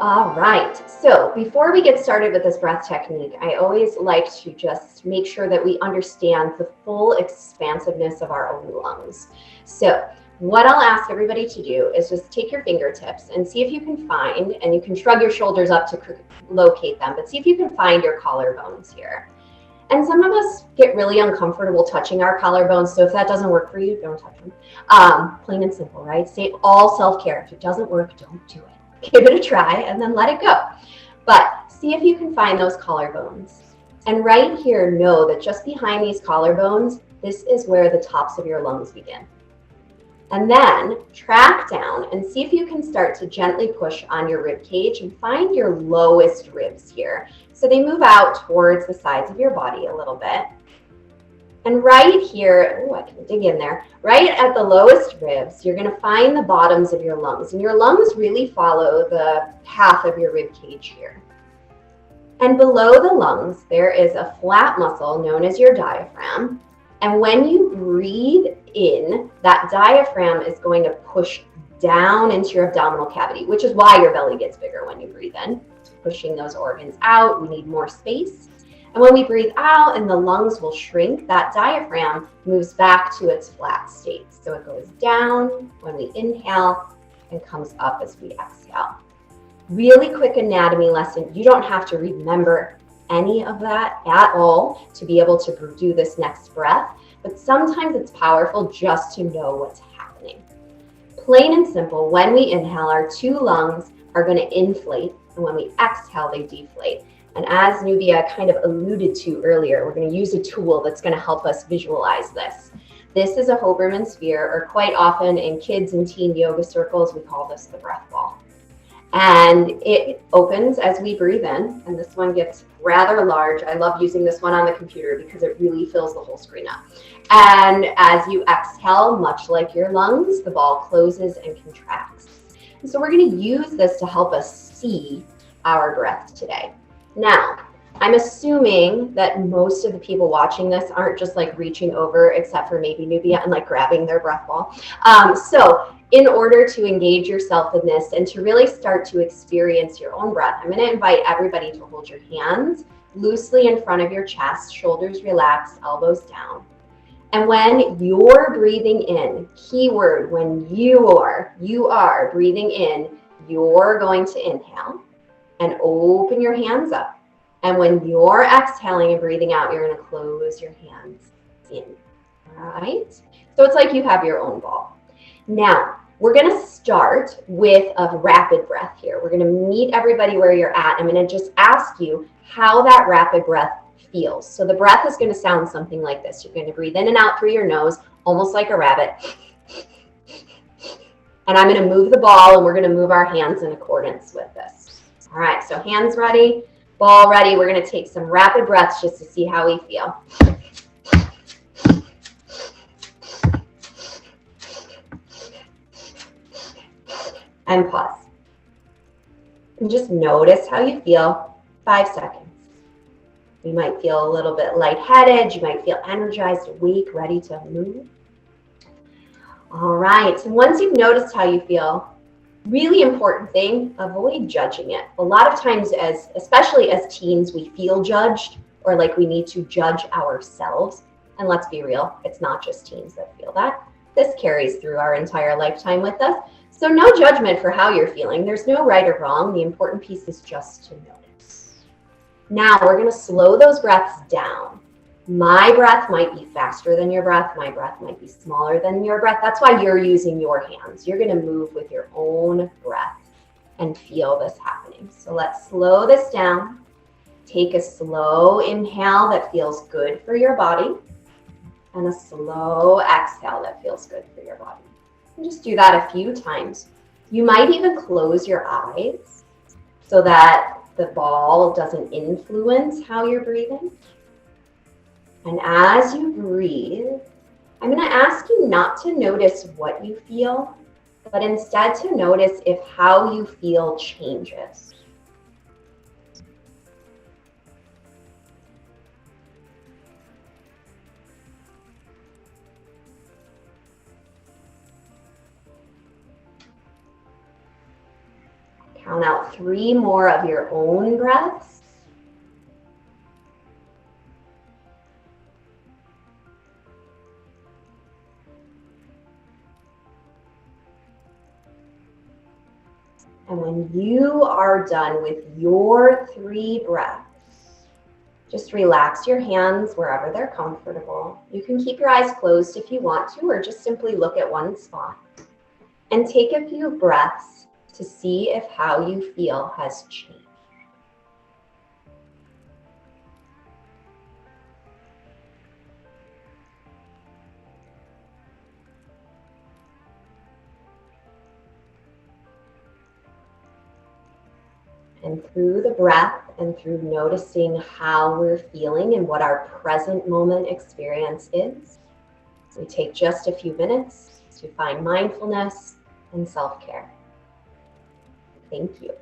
All right, so before we get started with this breath technique, I always like to just make sure that we understand the full expansiveness of our own lungs. So what I'll ask everybody to do is just take your fingertips and see if you can find, and you can shrug your shoulders up to locate them, but see if you can find your collarbones here. And some of us get really uncomfortable touching our collarbones, so if that doesn't work for you, don't touch them. Plain and simple, right? Say all self-care. If it doesn't work, don't do it. Give it a try and then let it go. But see if you can find those collarbones. And right here, know that just behind these collarbones, this is where the tops of your lungs begin. And then track down and see if you can start to gently push on your rib cage and find your lowest ribs here. So they move out towards the sides of your body a little bit. And right here, I can dig in there, right at the lowest ribs, you're going to find the bottoms of your lungs. And your lungs really follow the path of your rib cage here. And below the lungs, there is a flat muscle known as your diaphragm. And when you breathe in, that diaphragm is going to push down into your abdominal cavity, which is why your belly gets bigger when you breathe in. Pushing those organs out, we need more space. And when we breathe out and the lungs will shrink, that diaphragm moves back to its flat state. So it goes down when we inhale and comes up as we exhale. Really quick anatomy lesson. You don't have to remember any of that at all to be able to do this next breath, but sometimes it's powerful just to know what's happening. Plain and simple, when we inhale, our two lungs are going to inflate, and when we exhale, they deflate. And as Nubia kind of alluded to earlier, we're going to use a tool that's going to help us visualize this. This is a Hoberman sphere, or quite often in kids and teen yoga circles, we call this the breath ball. And it opens as we breathe in, and this one gets rather large. I love using this one on the computer because it really fills the whole screen up. And as you exhale, much like your lungs, the ball closes and contracts. And so we're going to use this to help us see our breath today. Now, I'm assuming that most of the people watching this aren't just like reaching over, except for maybe Nubia, and like grabbing their breath ball. So in order to engage yourself in this and to really start to experience your own breath, I'm going to invite everybody to hold your hands loosely in front of your chest, shoulders relaxed, elbows down. And when you're breathing in, keyword, when you are breathing in, you're going to inhale and open your hands up. And when you're exhaling and breathing out, you're going to close your hands in. All right? So it's like you have your own ball. Now, we're going to start with a rapid breath here. We're going to meet everybody where you're at. I'm going to just ask you how that rapid breath feels. So the breath is going to sound something like this. You're going to breathe in and out through your nose, almost like a rabbit. And I'm going to move the ball, and we're going to move our hands in accordance with this. All right, so hands ready, ball ready. We're going to take some rapid breaths just to see how we feel. And pause. And just notice how you feel. 5 seconds. You might feel a little bit lightheaded. You might feel energized, awake, ready to move. All right, and once you've noticed how you feel, really important thing, avoid judging it. A lot of times, especially as teens, we feel judged or like we need to judge ourselves. And let's be real, it's not just teens that feel that. This carries through our entire lifetime with us. So no judgment for how you're feeling. There's no right or wrong. The important piece is just to notice. Now we're going to slow those breaths down. My breath might be faster than your breath. My breath might be smaller than your breath. That's why you're using your hands. You're going to move with your own breath and feel this happening. So let's slow this down. Take a slow inhale that feels good for your body and a slow exhale that feels good for your body. And just do that a few times. You might even close your eyes so that the ball doesn't influence how you're breathing. And as you breathe, I'm going to ask you not to notice what you feel, but instead to notice if how you feel changes. Count out 3 more of your own breaths. And when you are done with your 3 breaths, just relax your hands wherever they're comfortable. You can keep your eyes closed if you want to, or just simply look at one spot. And take a few breaths to see if how you feel has changed. And through the breath and through noticing how we're feeling and what our present moment experience is, we take just a few minutes to find mindfulness and self-care. Thank you.